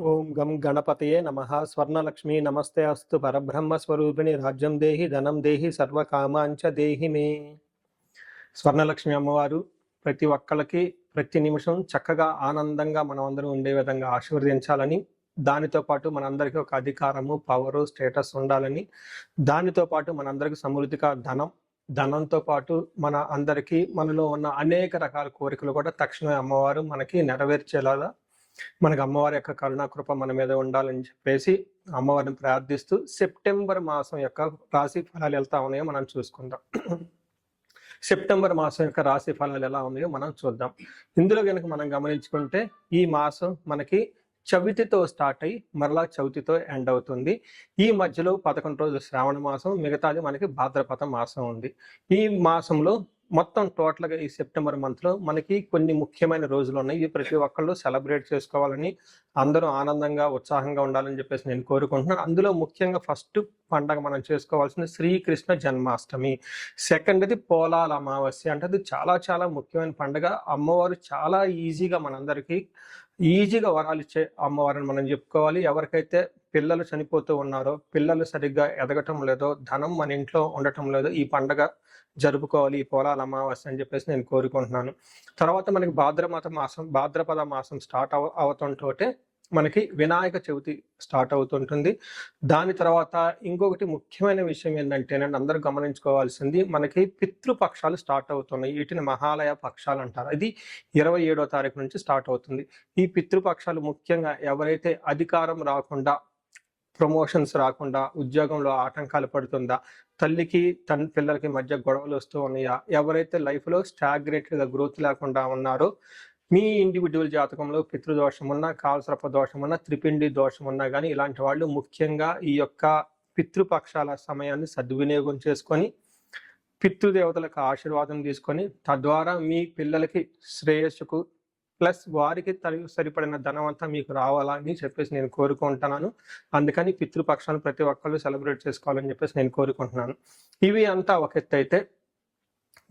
ఓం గం గణపతయే నమః. స్వర్ణలక్ష్మీ నమస్తే అస్తు. పరబ్రహ్మ స్వరూపిణి రాజ్యం దేహి ధనం దేహి సర్వకామాంచ దేహి మే. స్వర్ణలక్ష్మి అమ్మవారు ప్రతి ఒక్కళ్ళకి ప్రతి నిమిషం చక్కగా ఆనందంగా మనం అందరం ఉండే విధంగా ఆశీర్వదించాలని, దానితో పాటు మనందరికీ ఒక అధికారము, పవరు, స్టేటస్ ఉండాలని, దానితో పాటు మనందరికీ సమృద్ధిగా ధనంతో పాటు మన అందరికీ మనలో ఉన్న అనేక రకాల కోరికలు కూడా తక్షణమే అమ్మవారు మనకి నెరవేర్చేలాగా మనకు అమ్మవారి యొక్క కరుణాకృప మన మీద ఉండాలని చెప్పేసి అమ్మవారిని ప్రార్థిస్తూ సెప్టెంబర్ మాసం యొక్క రాశి ఫలాలు ఎలా ఉన్నాయో మనం చూసుకుందాం. సెప్టెంబర్ మాసం యొక్క రాశి ఫలాలు ఎలా ఉన్నాయో మనం చూద్దాం. ఇందులో కనుక మనం గమనించుకుంటే ఈ మాసం మనకి చవితితో స్టార్ట్ అయ్యి మరలా చవితితో ఎండ్ అవుతుంది. ఈ మధ్యలో 11 రోజులు శ్రావణ మాసం, మిగతాది మనకి భాద్రపద మాసం ఉంది. ఈ మాసంలో మొత్తం టోటల్గా ఈ సెప్టెంబర్ మంత్లో మనకి కొన్ని ముఖ్యమైన రోజులు ఉన్నాయి. ఇవి ప్రతి ఒక్కళ్ళు సెలబ్రేట్ చేసుకోవాలని, అందరూ ఆనందంగా ఉత్సాహంగా ఉండాలని చెప్పేసి నేను కోరుకుంటున్నాను. అందులో ముఖ్యంగా ఫస్ట్ పండగ మనం చేసుకోవాల్సింది శ్రీకృష్ణ జన్మాష్టమి. సెకండ్ది పోలాల అమావాస్య. అంటే అది చాలా చాలా ముఖ్యమైన పండుగ. అమ్మవారు చాలా ఈజీగా మనందరికీ ఈజీగా వరాలు ఇచ్చే అమ్మవారిని మనం చెప్పుకోవాలి. ఎవరికైతే పిల్లలు చనిపోతూ ఉన్నారో, పిల్లలు సరిగ్గా ఎదగటం లేదో, ధనం మన ఇంట్లో ఉండటం లేదో, ఈ పండగ జరుపుకోవాలి, ఈ పోలాల అమావాస్య అని చెప్పేసి నేను కోరుకుంటున్నాను. తర్వాత మనకి భాద్రపద మాసం స్టార్ట్ అవుతుంటే మనకి వినాయక చవితి స్టార్ట్ అవుతుంటుంది. దాని తర్వాత ఇంకొకటి ముఖ్యమైన విషయం ఏంటంటే అందరూ గమనించుకోవాల్సింది, మనకి పితృపక్షాలు స్టార్ట్ అవుతున్నాయి. వీటిని మహాలయ పక్షాలు అంటారు. ఇది 27వ తారీఖు నుంచి స్టార్ట్ అవుతుంది. ఈ పితృపక్షాలు ముఖ్యంగా ఎవరైతే అధికారం రాకుండా, ప్రమోషన్స్ రాకుండా, ఉద్యోగంలో ఆటంకాలు పడుతుందా, తల్లికి పిల్లలకి మధ్య గొడవలు వస్తూ ఉన్నాయా, ఎవరైతే లైఫ్లో స్టాగ్నేటెడ్గా గ్రోత్ లేకుండా ఉన్నారో, మీ ఇండివిజువల్ జాతకంలో పితృదోషం ఉన్నా, కాలసర్ప దోషం ఉన్నా, త్రిపిండి దోషం ఉన్నా కానీ ఇలాంటి వాళ్ళు ముఖ్యంగా ఈ యొక్క పితృపక్షాల సమయాన్ని సద్వినియోగం చేసుకొని పితృదేవతలకు ఆశీర్వాదం తీసుకొని తద్వారా మీ పిల్లలకి శ్రేయస్సుకు ప్లస్ వారికి సరిపడిన ధనం అంతా మీకు రావాలని చెప్పేసి నేను కోరుకుంటున్నాను. అందుకని పితృపక్షాలను ప్రతి ఒక్కళ్ళు సెలబ్రేట్ చేసుకోవాలని చెప్పేసి నేను కోరుకుంటున్నాను. ఇవి అంతా ఒక ఎత్తు అయితే,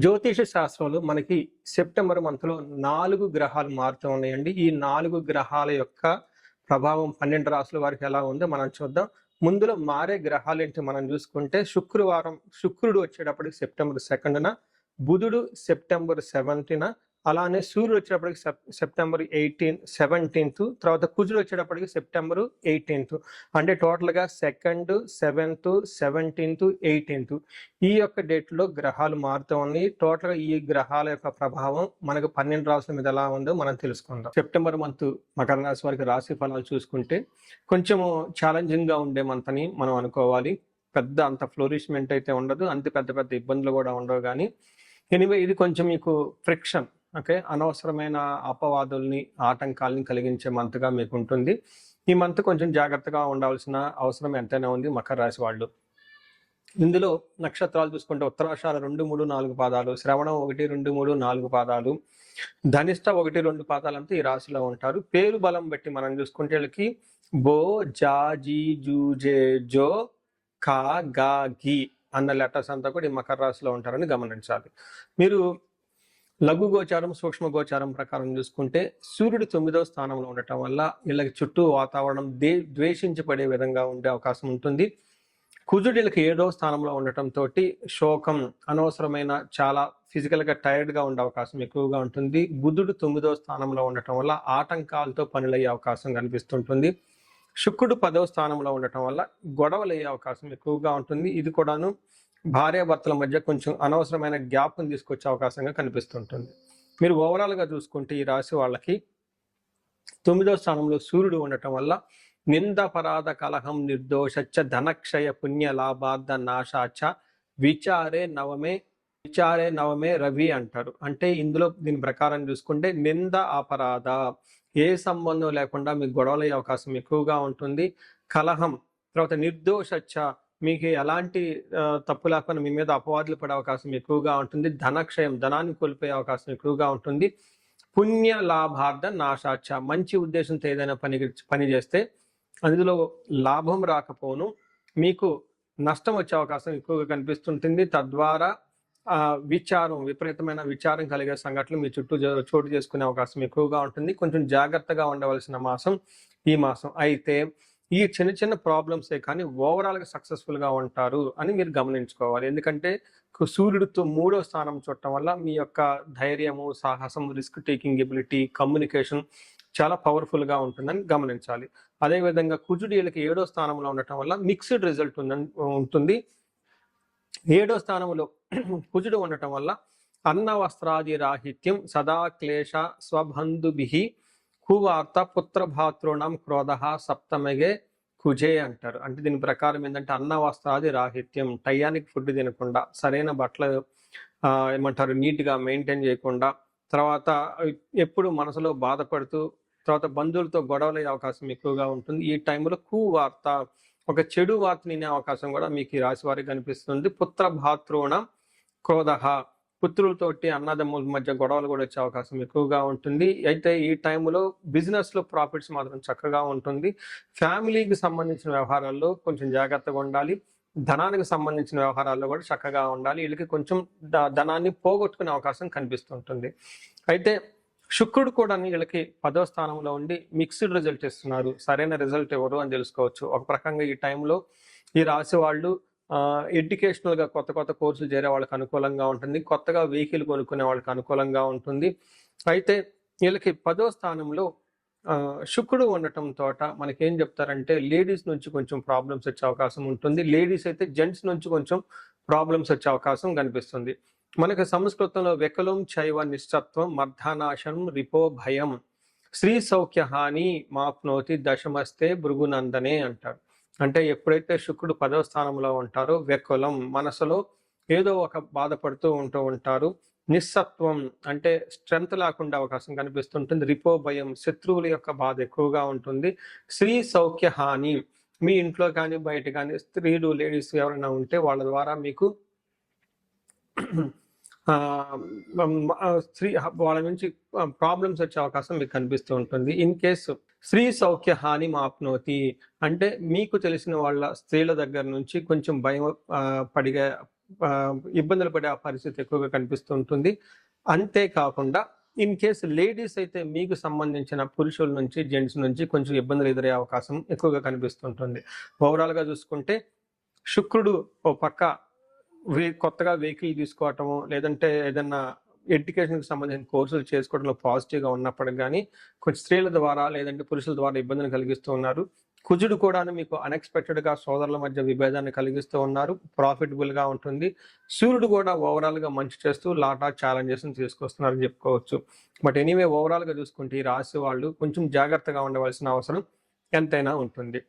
జ్యోతిష శాస్త్రంలో మనకి సెప్టెంబర్ మంత్లో 4 గ్రహాలు మారుతూ ఉన్నాయండి. ఈ 4 గ్రహాల యొక్క ప్రభావం 12 రాశుల వారికి ఎలా ఉందో మనం చూద్దాం. ముందులో మారే గ్రహాలు ఏంటి మనం చూసుకుంటే, శుక్రుడు వచ్చేటప్పటికి సెప్టెంబర్ 2న, బుధుడు సెప్టెంబర్ 7న, అలానే సూర్యుడు వచ్చేటప్పటికి సెప్టెంబర్ 17th, తర్వాత కుజుడు వచ్చేటప్పటికి సెప్టెంబర్ 18th. అంటే టోటల్గా 2nd, 7th, 17th, 18th ఈ యొక్క డేట్లో గ్రహాలు మారుతూ ఉన్నాయి. టోటల్గా ఈ గ్రహాల యొక్క ప్రభావం మనకు 12 రాశుల మీద ఎలా ఉందో మనం తెలుసుకుందాం. సెప్టెంబర్ మంత్ మకర రాశి వారికి రాశి ఫలాలు చూసుకుంటే కొంచెము ఛాలెంజింగ్గా ఉండే మంత్ అని మనం అనుకోవాలి. పెద్ద అంత ఫ్లోరిష్మెంట్ అయితే ఉండదు, అంత పెద్ద ఇబ్బందులు కూడా ఉండవు. కానీ ఎనివే ఇది కొంచెం మీకు ఫ్రిక్షన్, అనవసరమైన అపవాదుల్ని, ఆటంకాలని కలిగించే మంత్గా మీకు ఉంటుంది. ఈ మంత్ కొంచెం జాగ్రత్తగా ఉండాల్సిన అవసరం ఎంతైనా ఉంది మకర రాశి వాళ్ళు. ఇందులో నక్షత్రాలు చూసుకుంటే ఉత్తరాషాఢ 2, 3, 4 పాదాలు, శ్రవణం 1, 2, 3, 4 పాదాలు, ధనిష్ట 1, 2 పాదాలు అంతా ఈ రాశిలో ఉంటారు. పేరు బలం బట్టి మనం చూసుకుంటే వీళ్ళకి బో, జా, జీ, జూ, జే, జో, కా, గా, గి అన్న లెటర్స్ అంతా కూడా ఈ మకర రాశిలో ఉంటారని గమనించాలి. మీరు లఘు గోచారం, సూక్ష్మ గోచారం ప్రకారం చూసుకుంటే సూర్యుడు 9వ స్థానంలో ఉండటం వల్ల వీళ్ళకి చుట్టూ వాతావరణం ద్వేషించబడే విధంగా ఉండే అవకాశం ఉంటుంది. కుజుడు వీళ్ళకి 7వ స్థానంలో ఉండటంతో శోకం, అనవసరమైన చాలా ఫిజికల్గా టైర్డ్గా ఉండే అవకాశం ఎక్కువగా ఉంటుంది. బుధుడు 9వ స్థానంలో ఉండటం వల్ల ఆటంకాలతో పనులయ్యే అవకాశం కనిపిస్తుంటుంది. శుక్రుడు 10వ స్థానంలో ఉండటం వల్ల గొడవలు అయ్యే అవకాశం ఎక్కువగా ఉంటుంది. ఇది కూడాను భార్యాభర్తల మధ్య కొంచెం అనవసరమైన గ్యాప్ని తీసుకొచ్చే అవకాశంగా కనిపిస్తుంటుంది. మీరు ఓవరాల్గా చూసుకుంటే ఈ రాశి వాళ్ళకి 9వ స్థానంలో సూర్యుడు ఉండటం వల్ల నిందపరాధ కలహం నిర్దోషచ్చ ధనక్షయ పుణ్య లాభార్థ నాశాచ విచారే నవమే రవి అంటారు. అంటే ఇందులో దీని ప్రకారం చూసుకుంటే నింద అపరాధ, ఏ సంబంధం లేకుండా మీకు గొడవలు అయ్యే అవకాశం ఎక్కువగా ఉంటుంది. కలహం, తర్వాత నిర్దోషచ్చ, మీకు ఎలాంటి తప్పు లేకుండా మీ మీద అపవాదులు పడే అవకాశం ఎక్కువగా ఉంటుంది. ధనక్షయం, ధనాన్ని కోల్పోయే అవకాశం ఎక్కువగా ఉంటుంది. పుణ్య లాభార్థ నాశాచ, మంచి ఉద్దేశంతో ఏదైనా పని చేస్తే అందులో లాభం రాకపోను, మీకు నష్టం వచ్చే అవకాశం ఎక్కువగా కనిపిస్తుంటుంది. తద్వారా విపరీతమైన విచారం కలిగే సంఘటనలు మీ చుట్టూ చోటు చేసుకునే అవకాశం ఎక్కువగా ఉంటుంది. కొంచెం జాగ్రత్తగా ఉండవలసిన మాసం ఈ మాసం. అయితే ఈ చిన్న చిన్న ప్రాబ్లమ్సే కానీ ఓవరాల్గా సక్సెస్ఫుల్గా ఉంటారు అని మీరు గమనించుకోవాలి. ఎందుకంటే సూర్యుడితో 3వ స్థానం చూడటం వల్ల మీ యొక్క ధైర్యము, సాహసం, రిస్క్ టేకింగ్ ఎబిలిటీ, కమ్యూనికేషన్ చాలా పవర్ఫుల్గా ఉంటుందని గమనించాలి. అదేవిధంగా కుజుడు వీళ్ళకి 7వ స్థానంలో ఉండటం వల్ల మిక్స్డ్ రిజల్ట్ ఉంటుంది. 7వ స్థానంలో కుజుడు ఉండటం వల్ల అన్న వస్త్రాది రాహిత్యం సదా క్లేశ స్వబంధుభి కువార్త పుత్రభాతృణం క్రోధ సప్తమగే కుజే అంటారు. అంటే దీని ప్రకారం ఏంటంటే అన్న వస్త్రాది రాహిత్యం, టయానికి ఫుడ్ తినకుండా, సరైన బట్టలు ఏమంటారు నీట్గా మెయింటైన్ చేయకుండా, తర్వాత ఎప్పుడు మనసులో బాధపడుతూ, తర్వాత బంధువులతో గొడవలయ్యే అవకాశం ఎక్కువగా ఉంటుంది. ఈ టైంలో కువార్త, ఒక చెడు వార్త వినే అవకాశం కూడా మీకు ఈ రాశి వారికి కనిపిస్తుంది. పుత్ర భాతృణ క్రోధ, పుత్రులతోటి అన్నదమ్ముల మధ్య గొడవలు కూడా వచ్చే అవకాశం ఎక్కువగా ఉంటుంది. అయితే ఈ టైంలో బిజినెస్లో ప్రాఫిట్స్ మాత్రం చక్కగా ఉంటుంది. ఫ్యామిలీకి సంబంధించిన వ్యవహారాల్లో కొంచెం జాగ్రత్తగా ఉండాలి. ధనానికి సంబంధించిన వ్యవహారాల్లో కూడా చక్కగా ఉండాలి. వీళ్ళకి కొంచెం ధనాన్ని పోగొట్టుకునే అవకాశం కనిపిస్తుంటుంది. అయితే శుక్రుడు కూడా వీళ్ళకి 10వ స్థానంలో ఉండి మిక్స్డ్ రిజల్ట్ ఇస్తున్నారు. సరైన రిజల్ట్ ఎవరు అని తెలుసుకోవచ్చు. ఒక ప్రకంగా ఈ టైంలో ఈ రాశి వాళ్ళు ఎడ్యుకేషనల్గా కొత్త కొత్త కోర్సులు చేరే వాళ్ళకి అనుకూలంగా ఉంటుంది. కొత్తగా వెహికల్ కొనుక్కునే వాళ్ళకి అనుకూలంగా ఉంటుంది. అయితే వీళ్ళకి 10వ స్థానంలో శుక్రుడు ఉండటం తోట మనకేం చెప్తారంటే లేడీస్ నుంచి కొంచెం ప్రాబ్లమ్స్ వచ్చే అవకాశం ఉంటుంది. లేడీస్ అయితే జెంట్స్ నుంచి కొంచెం ప్రాబ్లమ్స్ వచ్చే అవకాశం కనిపిస్తుంది. మనకు సంస్కృతంలో వెకలం చైవ నిశ్చత్వం మర్ధానాశనం రిపో భయం శ్రీ సౌఖ్య హాని మాప్నోతి దశమస్తే భృగునందనే అంటారు. అంటే ఎప్పుడైతే శుక్రుడు 10వ స్థానంలో ఉంటారో వెకులం, మనసులో ఏదో ఒక బాధపడుతూ ఉంటారు. నిస్సత్వం అంటే స్ట్రెంత్ లేకుండా అవకాశం కనిపిస్తుంటుంది. రిపో భయం, శత్రువుల యొక్క బాధ ఎక్కువగా ఉంటుంది. శ్రీ సౌఖ్య హాని, మీ ఇంట్లో కానీ బయట కానీ స్త్రీలు, లేడీస్ ఎవరైనా ఉంటే వాళ్ళ ద్వారా మీకు వాళ్ళ నుంచి ప్రాబ్లమ్స్ వచ్చే అవకాశం మీకు కనిపిస్తూ ఉంటుంది. ఇన్ కేసు స్త్రీ సౌఖ్య హాని మాప్నోతి అంటే మీకు తెలిసిన వాళ్ళ స్త్రీల దగ్గర నుంచి కొంచెం భయం పడిగే ఇబ్బందులు పడే పరిస్థితి ఎక్కువగా కనిపిస్తూ ఉంటుంది. అంతేకాకుండా ఇన్ కేసు లేడీస్ అయితే మీకు సంబంధించిన పురుషుల నుంచి, జెంట్స్ నుంచి కొంచెం ఇబ్బందులు ఎదురయ్యే అవకాశం ఎక్కువగా కనిపిస్తుంటుంది. ఓవరాల్గా చూసుకుంటే శుక్రుడు ఓ పక్క కొత్తగా వెహికల్ తీసుకోవటము, లేదంటే ఏదన్నా ఎడ్యుకేషన్కి సంబంధించిన కోర్సులు చేసుకోవడంలో పాజిటివ్గా ఉన్నప్పటికి కానీ కొంచెం స్త్రీల ద్వారా లేదంటే పురుషుల ద్వారా ఇబ్బందిని కలిగిస్తూ ఉన్నారు. కుజుడు కూడా మీకు అన్ఎక్స్పెక్టెడ్గా సోదరుల మధ్య విభేదాన్ని కలిగిస్తూ ఉన్నారు. ప్రాఫిటబుల్గా ఉంటుంది. సూర్యుడు కూడా ఓవరాల్గా మంచి చేస్తూ లాట్ ఆఫ్ ఛాలెంజెస్ని తీసుకొస్తున్నారని చెప్పుకోవచ్చు. బట్ ఎనీవే ఓవరాల్గా చూసుకుంటే ఈ రాశి వాళ్ళు కొంచెం జాగ్రత్తగా ఉండవలసిన అవసరం ఎంతైనా ఉంటుంది.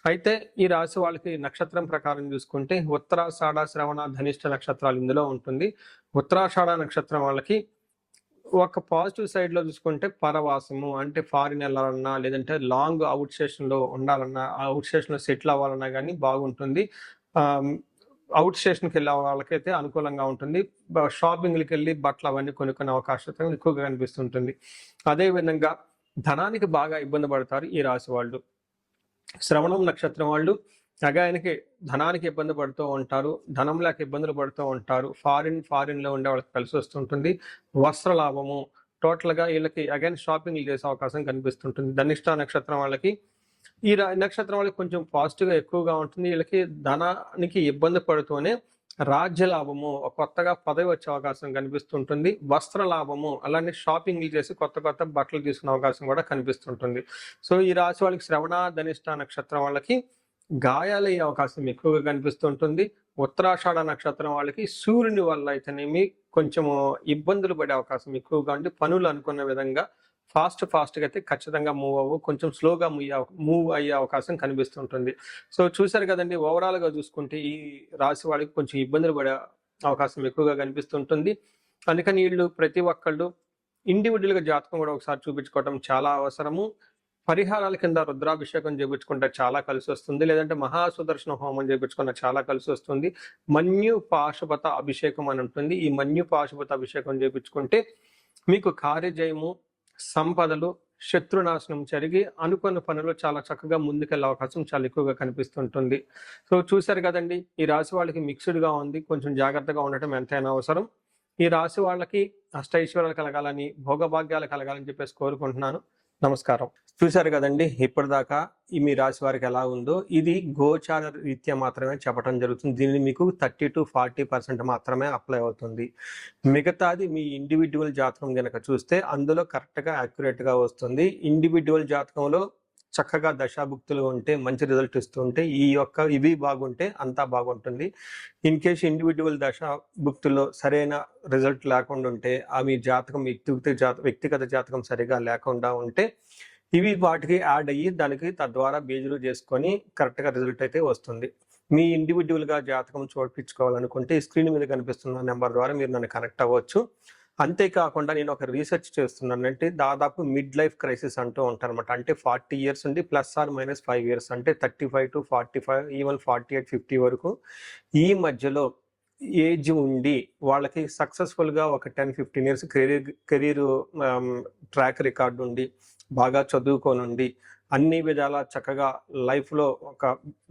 అయితే ఈ రాశి వాళ్ళకి నక్షత్రం ప్రకారం చూసుకుంటే ఉత్తరాషాఢ, శ్రవణ, ధనిష్ట నక్షత్రాలు ఇందులో ఉంటుంది. ఉత్తరాషాఢ నక్షత్రం వాళ్ళకి ఒక పాజిటివ్ సైడ్లో చూసుకుంటే పరవాసము, అంటే ఫారిన్ వెళ్ళాలన్నా లేదంటే లాంగ్ అవుట్ స్టేషన్లో ఉండాలన్నా, అవుట్ స్టేషన్లో సెటిల్ అవ్వాలన్నా కానీ బాగుంటుంది. అవుట్ స్టేషన్కి వెళ్ళే వాళ్ళకైతే అనుకూలంగా ఉంటుంది. షాపింగ్కి వెళ్ళి బట్టలు అవన్నీ కొనుక్కునే అవకాశం ఎక్కువగా కనిపిస్తుంటుంది. అదేవిధంగా ధనానికి బాగా ఇబ్బంది పడతారు ఈ రాశి వాళ్ళు. శ్రవణం నక్షత్రం వాళ్ళు ఆయనకి ధనానికి ఇబ్బంది పడుతూ ఉంటారు, ధనం లేక ఇబ్బందులు పడుతూ ఉంటారు. ఫారిన్లో ఉండే వాళ్ళకి కలిసి వస్తుంటుంది. వస్త్ర లాభము, టోటల్గా వీళ్ళకి అగైన్ షాపింగ్ చేసే అవకాశం కనిపిస్తుంటుంది. ధనిష్ట నక్షత్రం వాళ్ళకి ఈ నక్షత్రం వాళ్ళకి కొంచెం పాజిటివ్గా ఎక్కువగా ఉంటుంది. వీళ్ళకి ధనానికి ఇబ్బంది పడుతూనే రాజ్య లాభము, కొత్తగా పదవి వచ్చే అవకాశం కనిపిస్తుంటుంది. వస్త్ర లాభము, అలానే షాపింగ్లు చేసి కొత్త కొత్త బట్టలు తీసుకునే అవకాశం కూడా కనిపిస్తుంటుంది. సో ఈ రాశి వాళ్ళకి శ్రవణ, ధనిష్ట నక్షత్రం వాళ్ళకి గాయాలయ్యే అవకాశం ఎక్కువగా కనిపిస్తుంటుంది. ఉత్తరాషాఢ నక్షత్రం వాళ్ళకి సూర్యుని వల్ల అయితేనేమి కొంచెము ఇబ్బందులు పడే అవకాశం ఎక్కువగా ఉండి పనులు అనుకున్న విధంగా ఫాస్ట్గా అయితే ఖచ్చితంగా కొంచెం స్లోగా మూవ్ అయ్యే అవకాశం కనిపిస్తుంటుంది. సో చూశారు కదండి, ఓవరాల్గా చూసుకుంటే ఈ రాశి వాళ్ళకి కొంచెం ఇబ్బందులు పడే అవకాశం ఎక్కువగా కనిపిస్తుంటుంది. అందుకని వీళ్ళు ప్రతి ఒక్కళ్ళు ఇండివిజువల్గా జాతకం కూడా ఒకసారి చూపించుకోవడం చాలా అవసరము. పరిహారాల కింద రుద్రాభిషేకం చేయించుకుంటే చాలా కలిసి వస్తుంది, లేదంటే మహాసుదర్శన హోమం చేయించుకున్న చాలా కలిసి వస్తుంది. మన్యు పాశుపత అభిషేకం అని ఉంటుంది. ఈ మన్యు పాశుపత అభిషేకం చేయించుకుంటే మీకు కార్యజయము, సంపదలు, శత్రునాశనం జరిగి అనుకున్న పనులు చాలా చక్కగా ముందుకెళ్ళే అవకాశం చాలా ఎక్కువగా కనిపిస్తుంటుంది. సో చూశారు కదండి, ఈ రాశి వాళ్ళకి మిక్స్డ్‌గా ఉంది. కొంచెం జాగ్రత్తగా ఉండటం ఎంతైనా అవసరం. ఈ రాశి వాళ్ళకి అష్టైశ్వర్యాలు కలగాలని, భోగభాగ్యాలు కలగాలని చెప్పేసి కోరుకుంటున్నాను. నమస్కారం. చూశారు కదండి, ఇప్పటిదాకా ఈ మీ రాశి వారికి ఎలా ఉందో ఇది గోచార రీత్యా మాత్రమే చెప్పడం జరుగుతుంది. దీనిని మీకు 30-40% మాత్రమే అప్లై అవుతుంది. మిగతాది మీ ఇండివిడ్యువల్ జాతకం గనక చూస్తే అందులో కరెక్ట్గా యాక్యురేట్గా వస్తుంది. ఇండివిడ్యువల్ జాతకంలో చక్కగా దశాభుక్తులు ఉంటే మంచి రిజల్ట్ ఇస్తుంటే ఇవి బాగుంటే అంతా బాగుంటుంది. ఇన్ కేస్ ఇండివిడ్యువల్ దశాభుక్తుల్లో సరైన రిజల్ట్ లేకుండా ఉంటే మీ జాతకం వ్యక్తిగత జాతకం సరిగా లేకుండా ఉంటే ఇవి వాటికి యాడ్ అయ్యి దానికి తద్వారా బేజులు చేసుకొని కరెక్ట్గా రిజల్ట్ అయితే వస్తుంది. మీ ఇండివిడ్యువల్గా జాతకం చూపించుకోవాలనుకుంటే స్క్రీన్ మీద కనిపిస్తున్న నెంబర్ ద్వారా మీరు నన్ను కనెక్ట్ అవ్వచ్చు. అంతేకాకుండా నేను ఒక రీసెర్చ్ చేస్తున్నాను. అంటే దాదాపు మిడ్ లైఫ్ క్రైసిస్ అంటూ ఉంటారన్నమాట. అంటే 40 ఇయర్స్ నుండి +/- 5 ఇయర్స్, అంటే 35-45, ఈవెన్ 48-50 వరకు ఈ మధ్యలో ఏజ్ ఉండి వాళ్ళకి సక్సెస్ఫుల్గా ఒక 10-15 ఇయర్స్ కెరీర్ ట్రాక్ రికార్డు ఉండి బాగా చదువుకోనుండి అన్ని విధాలా చక్కగా లైఫ్లో ఒక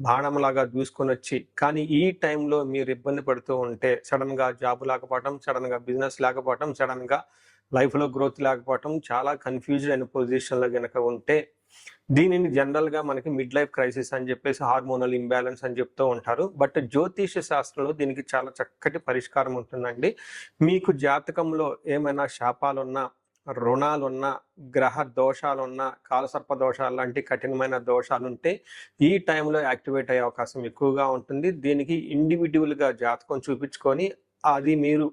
బాణంలాగా దూసుకొని వచ్చి, కానీ ఈ టైంలో మీరు ఇబ్బంది పడుతూ ఉంటే సడన్గా జాబ్ లేకపోవటం, సడన్గా బిజినెస్ లేకపోవటం, సడన్గా లైఫ్లో గ్రోత్ లేకపోవటం, చాలా కన్ఫ్యూజ్డ్ అయిన పొజిషన్లో కనుక ఉంటే దీనిని జనరల్గా మనకి మిడ్ లైఫ్ క్రైసిస్ అని చెప్పేసి హార్మోనల్ ఇంబ్యాలెన్స్ అని చెప్తూ ఉంటారు. బట్ జ్యోతిష శాస్త్రంలో దీనికి చాలా చక్కటి పరిష్కారం ఉంటుందండి. మీకు జాతకంలో ఏమైనా శాపాలున్నా, రుణాలున్నా, గ్రహ దోషాలున్నా, కాలసర్ప దోషాలు లాంటి కఠినమైన దోషాలుంటే ఈ టైంలో యాక్టివేట్ అయ్యే అవకాశం ఎక్కువగా ఉంటుంది. దీనికి ఇండివిడ్యువల్గా జాతకం చూపించుకొని అది మీరు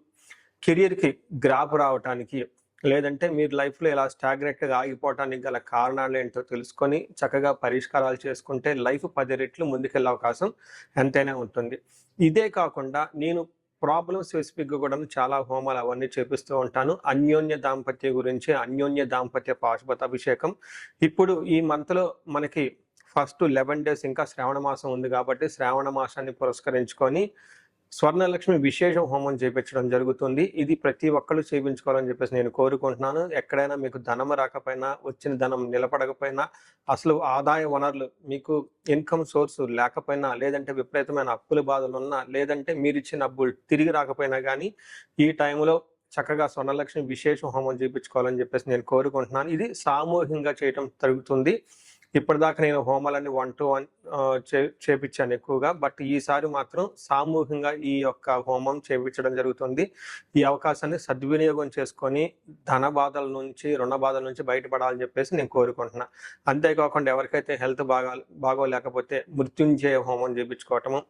కెరియర్కి గ్రాప్ రావటానికి, లేదంటే మీరు లైఫ్లో ఇలా స్టాగ్నెట్గా ఆగిపోవటానికి గల కారణాలు ఏంటో తెలుసుకొని చక్కగా పరిష్కారాలు చేసుకుంటే లైఫ్ 10 రెట్లు ముందుకెళ్ళే అవకాశం ఎంతైనా ఉంటుంది. ఇదే కాకుండా నేను ప్రాబ్లమ్ స్పెసిఫిక్గా కూడా చాలా హోమాలు అవన్నీ చేపిస్తూ ఉంటాను. అన్యోన్య దాంపత్య గురించి, అన్యోన్య దాంపత్య పాశుపతాభిషేకం. ఇప్పుడు ఈ మంత్లో మనకి ఫస్ట్ 11 డేస్ ఇంకా శ్రావణ మాసం ఉంది కాబట్టి శ్రావణ మాసాన్ని పురస్కరించుకొని స్వర్ణలక్ష్మి విశేష హోమం చేయించడం జరుగుతుంది. ఇది ప్రతి ఒక్కళ్ళు చేయించుకోవాలని చెప్పేసి నేను కోరుకుంటున్నాను. ఎక్కడైనా మీకు ధనం రాకపోయినా, వచ్చిన ధనం నిలబడకపోయినా, అసలు ఆదాయ వనరులు మీకు ఇన్కమ్ సోర్స్ లేకపోయినా, లేదంటే విపరీతమైన అప్పుల బాధలు ఉన్నా, లేదంటే మీరు ఇచ్చిన అప్పులు తిరిగి రాకపోయినా కానీ ఈ టైంలో చక్కగా స్వర్ణలక్ష్మి విశేష హోమం చేయించుకోవాలని చెప్పేసి నేను కోరుకుంటున్నాను. ఇది సామూహికంగా చేయటం జరుగుతుంది. ఇప్పటిదాకా నేను హోమాలన్నీ 1-to-1 చేపించాను ఎక్కువగా. బట్ ఈసారి మాత్రం సామూహికంగా ఈ యొక్క హోమం చేయించడం జరుగుతుంది. ఈ అవకాశాన్ని సద్వినియోగం చేసుకొని ధన బాధల నుంచి, రుణ బాధల నుంచి బయటపడాలని చెప్పేసి నేను కోరుకుంటున్నా. అంతేకాకుండా ఎవరికైతే హెల్త్ బాగోలేకపోతే మృత్యుంజయ హోమం చేయించుకోవటము,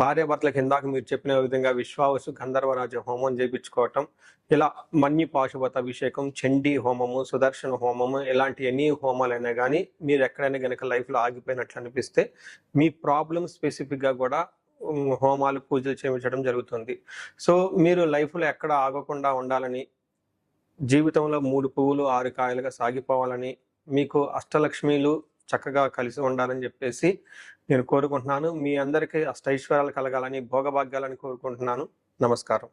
భార్యాభర్తలకు ఇందాక మీరు చెప్పిన విధంగా విశ్వావసు గంధర్వరాజ హోమం చేయించుకోవటం, ఇలా మన్యు పాశుపత అభిషేకం, చండీ హోమము, సుదర్శన హోమము, ఇలాంటి ఎన్ని హోమాలైనా కానీ మీరు ఎక్కడైనా కనుక లైఫ్లో ఆగిపోయినట్లు అనిపిస్తే మీ ప్రాబ్లమ్ స్పెసిఫిక్గా కూడా హోమాలు, పూజలు చేయించడం జరుగుతుంది. సో మీరు లైఫ్లో ఎక్కడ ఆగకుండా ఉండాలని, జీవితంలో 3 పువ్వులు 6 కాయలుగా సాగిపోవాలని, మీకు అష్టలక్ష్మీలు చక్కగా కలిసి ఉండాలని చెప్పేసి నేను కోరుకుంటున్నాను. మీ అందరికీ అష్టైశ్వర్యాలు కలగాలని, భోగభాగ్యాలని కోరుకుంటున్నాను. నమస్కారం.